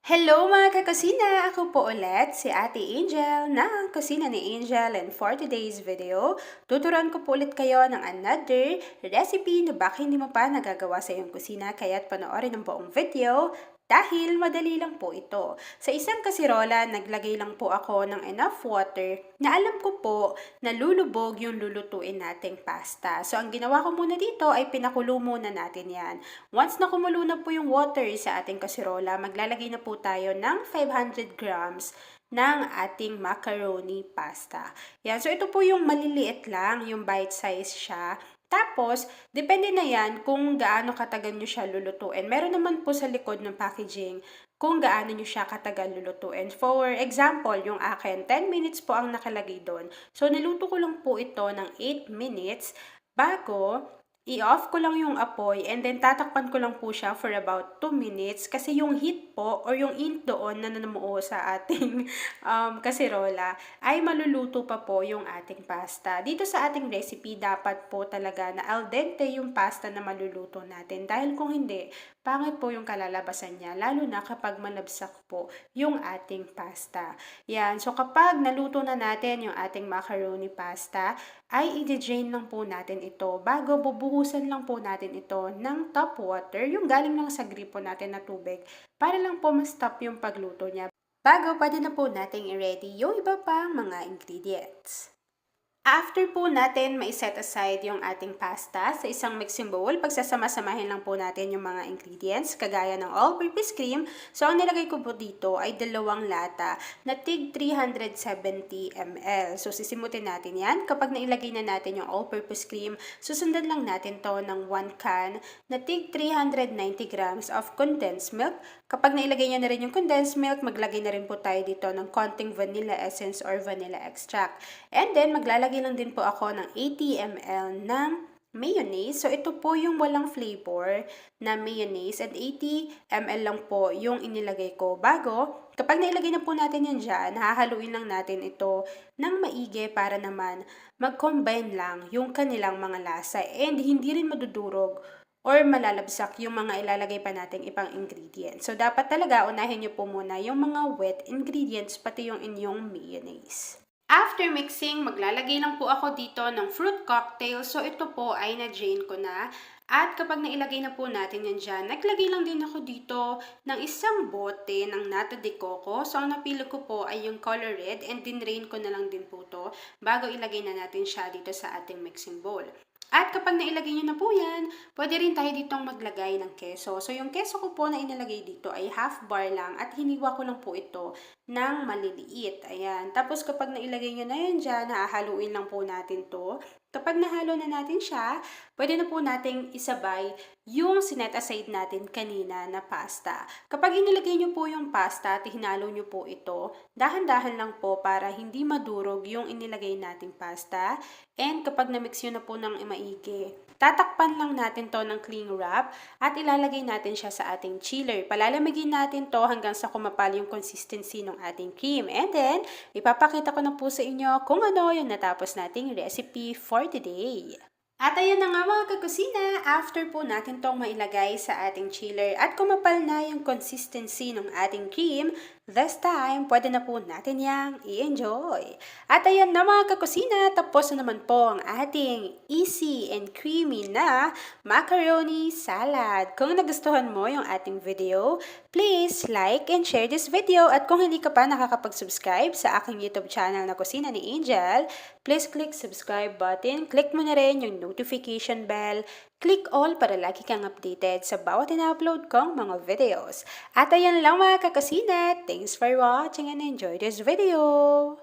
Hello mga kakusina! Ako po ulit si Ate Angel ng Kusina ni Angel, and for today's video, tuturuan ko po ulit kayo ng another recipe na baka hindi mo pa nagagawa sa iyong kusina, kaya't panoorin ang buong video dahil madali lang po ito. Sa isang kasirola, naglagay lang po ako ng enough water na alam ko po na lulubog yung lulutuin nating pasta. So ang ginawa ko muna dito ay pinakulo muna natin yan. Once na kumulo na po yung water sa ating kasirola, maglalagay na po tayo ng 500 grams ng ating macaroni pasta. Yan. So, ito po yung maliliit lang, yung bite size siya. Tapos, depende na yan kung gaano katagal nyo siya lulutuin. Meron naman po sa likod ng packaging kung gaano nyo siya katagal lulutuin. For example, yung akin, 10 minutes po ang nakalagay doon. So, niluto ko lang po ito ng 8 minutes bago i-off ko lang yung apoy, and then tatakpan ko lang po siya for about 2 minutes kasi yung heat po or yung ink doon na namuo sa ating kasirola ay maluluto pa po yung ating pasta. Dito sa ating recipe, dapat po talaga na al dente yung pasta na maluluto natin, dahil kung hindi, pangit po yung kalalabasan niya, lalo na kapag malabsak po yung ating pasta. Yan. So, kapag naluto na natin yung ating macaroni pasta, ay i-drain lang po natin ito. Bago, bubuhusan lang po natin ito ng tap water, yung galing lang sa gripo natin na tubig, para lang po ma-stop yung pagluto niya. Bago, pwede na po nating i-ready yung iba pang mga ingredients. After po natin mai-set aside yung ating pasta sa isang mixing bowl, pagsasama-samahin lang po natin yung mga ingredients kagaya ng all-purpose cream. So, ang nilagay ko po dito ay 2 lata na tig 370 ml. So, sisimutin natin yan. Kapag nailagay na natin yung all-purpose cream, susundan lang natin to ng 1 can na tig 390 grams of condensed milk. Kapag nailagay nyo na rin yung condensed milk, maglagay na rin po tayo dito ng konting vanilla essence or vanilla extract. And then, maglalagay lang din po ako ng 80 ml ng mayonnaise. So, ito po yung walang flavor na mayonnaise, and 80 ml lang po yung inilagay ko. Bago, kapag nailagay na po natin yan dyan, hahaluin lang natin ito ng maigi para naman mag-combine lang yung kanilang mga lasa, and hindi rin madudurog or malalabsak yung mga ilalagay pa nating ibang ingredients. So, dapat talaga unahin nyo po muna yung mga wet ingredients, pati yung inyong mayonnaise. After mixing, maglalagay lang po ako dito ng fruit cocktail. So, ito po ay na-drain ko na. At kapag nailagay na po natin yan dyan, naglagay lang din ako dito ng isang bote ng nata de coco. So, ang napili ko po ay yung color red, and dinrain ko na lang din po to bago ilagay na natin siya dito sa ating mixing bowl. At kapag nailagay nyo na po yan, pwede rin tayo ditong maglagay ng keso. So, yung keso ko po na inilagay dito ay half bar lang, at hiniwa ko lang po ito ng maliliit. Ayan. Tapos, kapag nailagay nyo na yan dyan, hahaluin lang po natin to. Kapag nahalo na natin siya, pwede na po nating isabay yung sinet aside natin kanina na pasta. Kapag inilagay nyo po yung pasta at hinalo nyo po ito, dahan-dahan lang po para hindi madurog yung inilagay nating pasta. And kapag na-mix nyo na po ng maigi, tatakpan lang natin to ng cling wrap at ilalagay natin siya sa ating chiller. Palalamigin natin to hanggang sa kumapal yung consistency ng ating cream. And then, ipapakita ko na po sa inyo kung ano yung natapos nating recipe for today. At ayan na nga mga kakusina, after po natin tong mailagay sa ating chiller at kumapal na yung consistency ng ating cream, this time, pwede na po natin yang i-enjoy. At ayan na mga kakusina, tapos na naman po ang ating easy and creamy na macaroni salad. Kung nagustuhan mo yung ating video, please like and share this video. At kung hindi ka pa nakakapag-subscribe sa aking YouTube channel na Kusina ni Angel, please click subscribe button, click mo na rin yung notification bell, click all para lagi kang updated sa bawat ina-upload kong mga videos. At ayan lang mga kakusina, thanks for watching and enjoy this video!